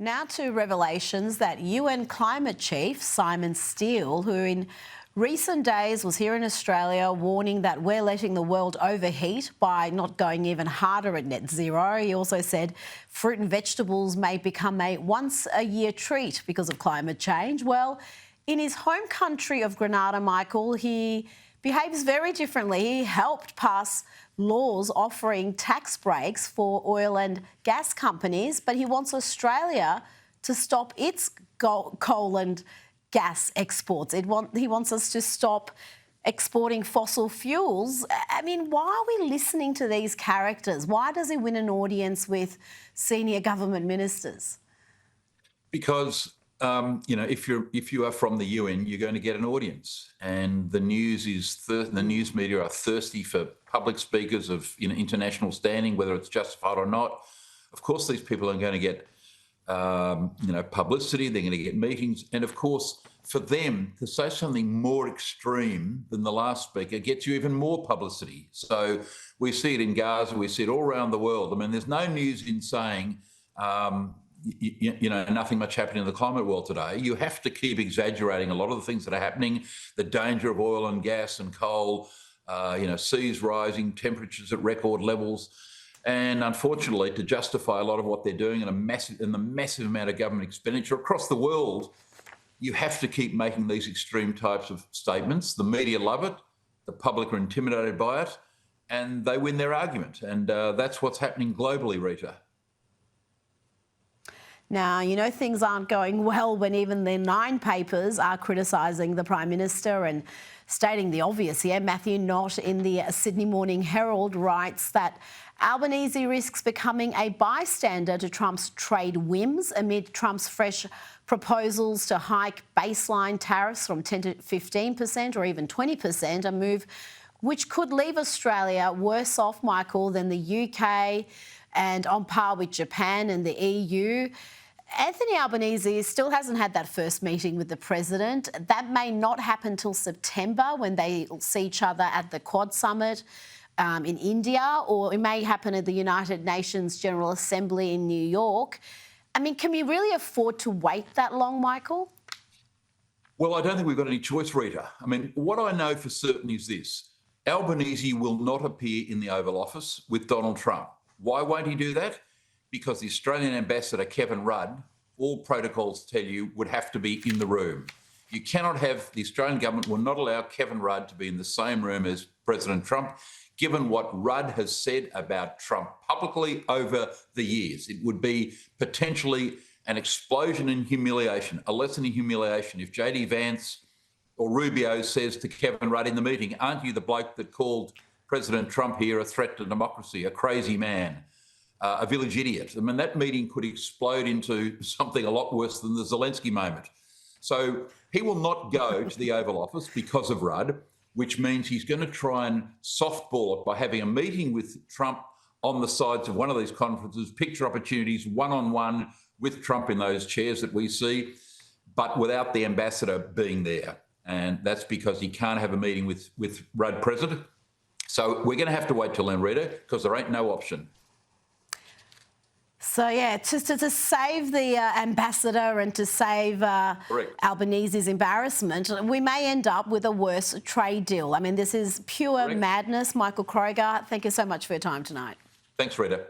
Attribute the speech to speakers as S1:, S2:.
S1: Now to revelations that UN climate chief Simon Steele, who in recent days was here in Australia warning that we're letting the world overheat by not going even harder at net zero. He also said fruit and vegetables may become a once-a-year treat because of climate change. Well, in his home country of Grenada, Michael, he behaves very differently. He helped pass laws offering tax breaks for oil and gas companies, but he wants Australia to stop its coal and gas exports. He wants us to stop exporting fossil fuels. I mean, why are we listening to these characters? Why does he win an audience with senior government ministers?
S2: Because if you are from the UN, you're going to get an audience, and the news media are thirsty for public speakers of international standing, whether it's justified or not. Of course, these people are going to get publicity. They're going to get meetings, and of course, for them to say something more extreme than the last speaker gets you even more publicity. So we see it in Gaza, we see it all around the world. I mean, there's no news in saying nothing much happening in the climate world today. You have to keep exaggerating a lot of the things that are happening, the danger of oil and gas and coal, seas rising, temperatures at record levels. And unfortunately, to justify a lot of what they're doing and the massive amount of government expenditure across the world, you have to keep making these extreme types of statements. The media love it, the public are intimidated by it, and they win their argument. And that's what's happening globally, Rita.
S1: Now, things aren't going well when even the Nine papers are criticising the Prime Minister and stating the obvious here. Matthew Knott in the Sydney Morning Herald writes that Albanese risks becoming a bystander to Trump's trade whims amid Trump's fresh proposals to hike baseline tariffs from 10 to 15% or even 20%, a move which could leave Australia worse off, Michael, than the UK and on par with Japan and the EU. Anthony Albanese still hasn't had that first meeting with the president. That may not happen till September when they see each other at the Quad Summit in India, or it may happen at the United Nations General Assembly in New York. I mean, can we really afford to wait that long, Michael?
S2: Well, I don't think we've got any choice, Rita. I mean, what I know for certain is this. Albanese will not appear in the Oval Office with Donald Trump. Why won't he do that? Because the Australian ambassador, Kevin Rudd, all protocols tell you, would have to be in the room. You cannot have, the Australian government will not allow Kevin Rudd to be in the same room as President Trump, given what Rudd has said about Trump publicly over the years. It would be potentially an explosion in humiliation, a lesson in humiliation. If JD Vance or Rubio says to Kevin Rudd in the meeting, aren't you the bloke that called President Trump here a threat to democracy, a crazy man, a village idiot? I mean, that meeting could explode into something a lot worse than the Zelensky moment. So he will not go to the Oval Office because of Rudd, which means he's going to try and softball it by having a meeting with Trump on the sides of one of these conferences, picture opportunities one-on-one with Trump in those chairs that we see, but without the ambassador being there. And that's because he can't have a meeting with Rudd present. So we're going to have to wait till then, Rita, because there ain't no option.
S1: So, yeah, to save the ambassador and to save Albanese's embarrassment, we may end up with a worse trade deal. I mean, this is pure madness. Michael Kroger, thank you so much for your time tonight.
S2: Thanks, Rita.